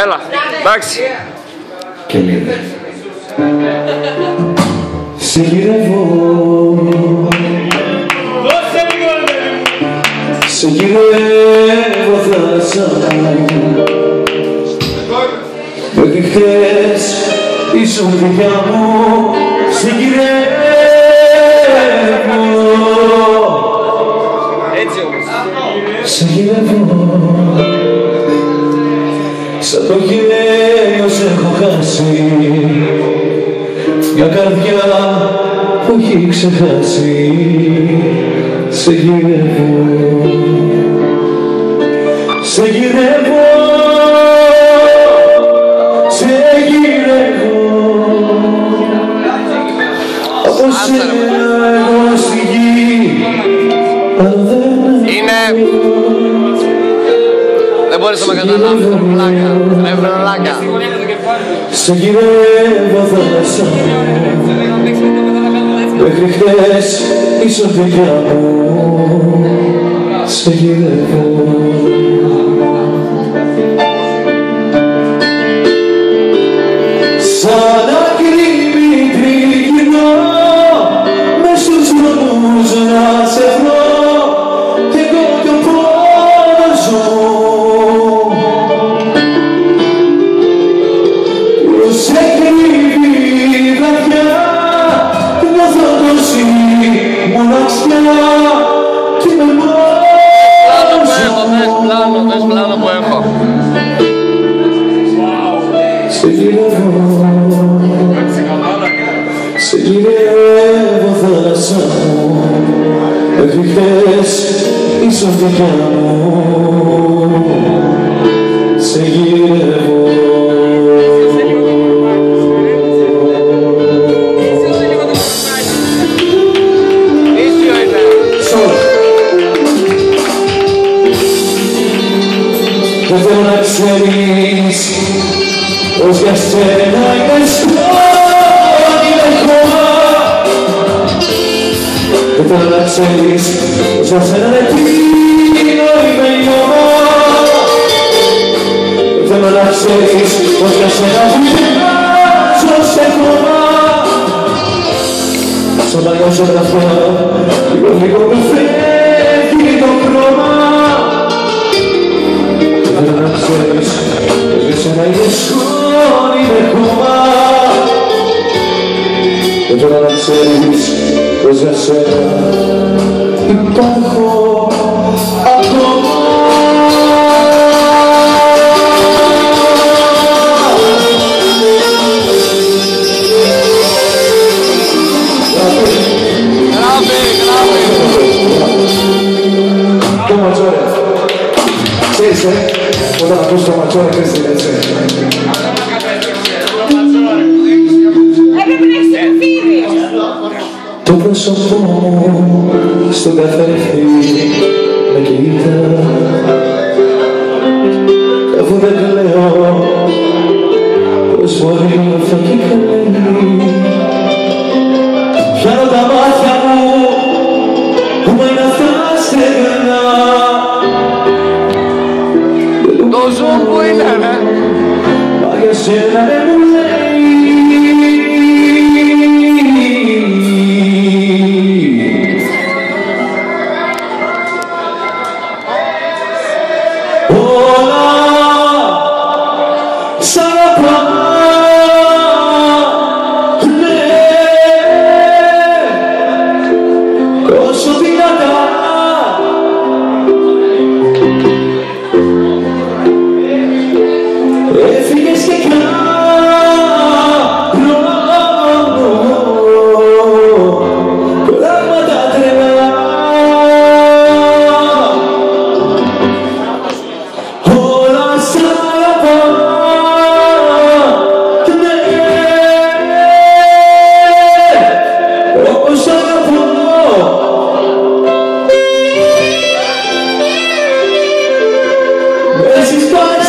Έλα, εντάξει. Και λέει σε γυρεύω, σε γυρεύω θάλασσα μέχρι χθες ήσουν δικιά μου, σε γυρεύω, έτσι όμως. σε γυρεύω, σαν το γέλιο σε έχω χάσει, μια καρδιά που έχει ξεχάσει, σε γυρεύω, σε γυρεύω, σε γυρεύω, από σένα εγώ στη γη, αλλά δεν είναι... Δεν μπορείς να με καταλάβεις, ρε πλάκα, ρε πλάκα. σε γυρεύω θάλασσα μέχρι χθες ήσουν δικιά μου, σε γυρεύω. Σαν ακρίμη τριγυρνώ μες στους δρόμους να σε βρω κι εγώ τον πόνο ζω που σε κρύβει η βραδιά, νιώθω τόση μοναξιά κι είμαι μόνος Δες πλάνο που έχω. σε γυρεύω, σε γυρεύω θάλασσα μέχρι χθες ήσουν δικιά μου, σε γυρεύω. Ίσιο είναι. Δεν θέλω να ξέρεις πως για σένα είναι σκόνη με χώμα. Δεν θέλω να ξέρεις πως για σένα είναι πίνο είμαι λιώμα. Δεν θέλω να ξέρεις πως για σένα βγάζω σε χώμα. Στο μαλλιό σου γραφώ λίγο που φεύγει το χρώμα. Δεν θέλω να ξέρεις πως για σένα είναι σκόνη με χώμα. Δεν θέλω να ξέρεις πως για σένα υπάρχω ακόμα. Το ματσόρε. Ξέρεις, όταν ακούς το ματσόρε, ξέρεις τι έτσι. Έπρεπε να έχεις το κουφίδι. Το πρόσωπό μου στον καθρέφτη με κοίτα, αφού δεν κλαίω πως μπορεί να φύγει καλή. Πιάνω τα μάτια μου που με είναι αυτά στεγνά. Το zoom που είναι, ρε. Μα για σένα δεν μου This is my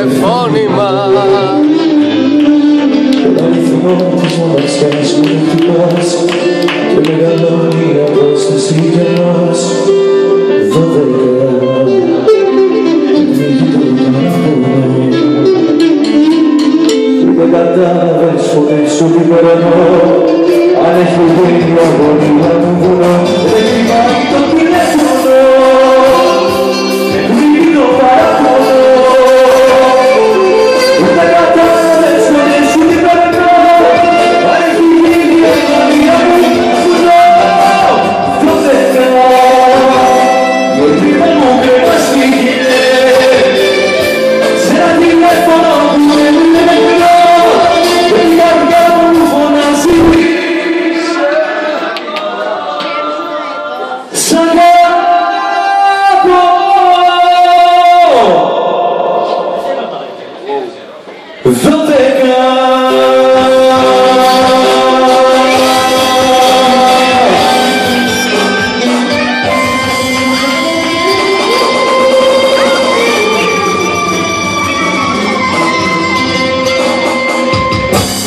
τηλεφώνημα. Τον αριθμό της μοναξιάς που δεν χτυπάς και μεγαλώνει η απόσταση για μας. 12 φύγει το παραπονό. Δεν κατάλαβες ποτέ σου τι περνώ. Αν έχει γίνει η αγωνία του βουνό, δεν κοιμάει το τηλέφωνο. Δεν φύγει το παραπονό. Δεν κατάλαβες ποτέ σου τι περνώ. Αν έχει γίνει η αγωνία του βουνό, 12 το τρίμα μου κρέμας φύγε. Σε ένα τηλέφωνο που δεν είναι νεκρό, δεν η καρδιά μου φωνάζει. Σ' αγαπώ.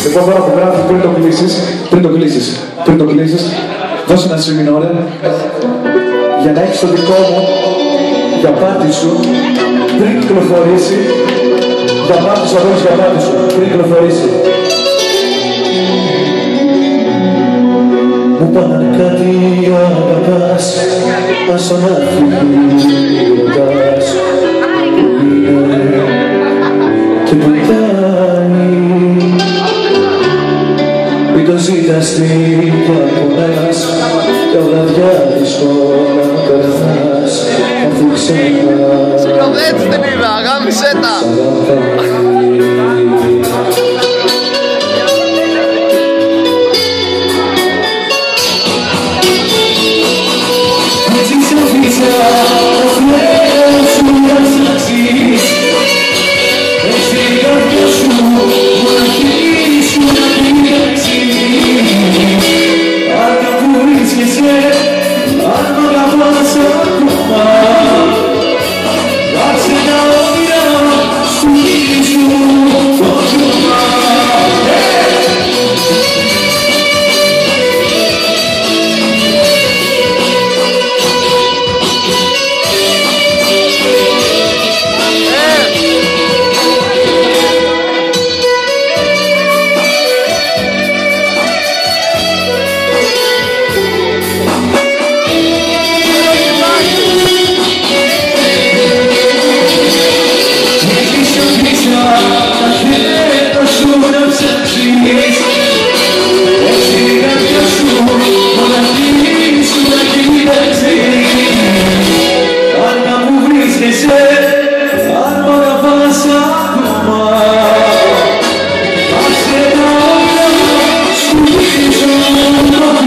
Λοιπόν, τώρα που γράφεις πριν το κλείσεις, δώσε ένα σεμινόρε για να έχεις το δικό μου για πάτη σου πριν κυκλοφορήσει, για πάτη σου, αγώνες για πάτη σου πριν κυκλοφορήσει. Μου πάνε κάτι αγαπάς, ας τον άφηγη ρωτάς και που κάνει. Μην το ζητάς τι πονάς κι βραδιά δύσκολα περνάς αφού ξεχνάς. Συγκροτέτης την είδα, γάμισέ τα. Έτσι σε αφήσα το φλέγο σου να ψάξεις. Έτσι η καρδιά σου μοναχή σου να κοιτάξεις. Αν κάπου βρίσκεσαι, αν μ' αγαπάς ακόμα, κάτσε τα όνειρα σου χείλη σου το ζουμά.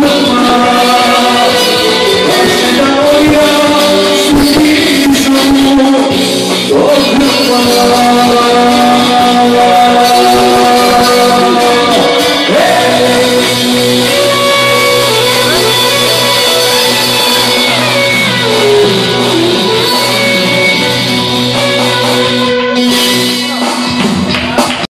I'm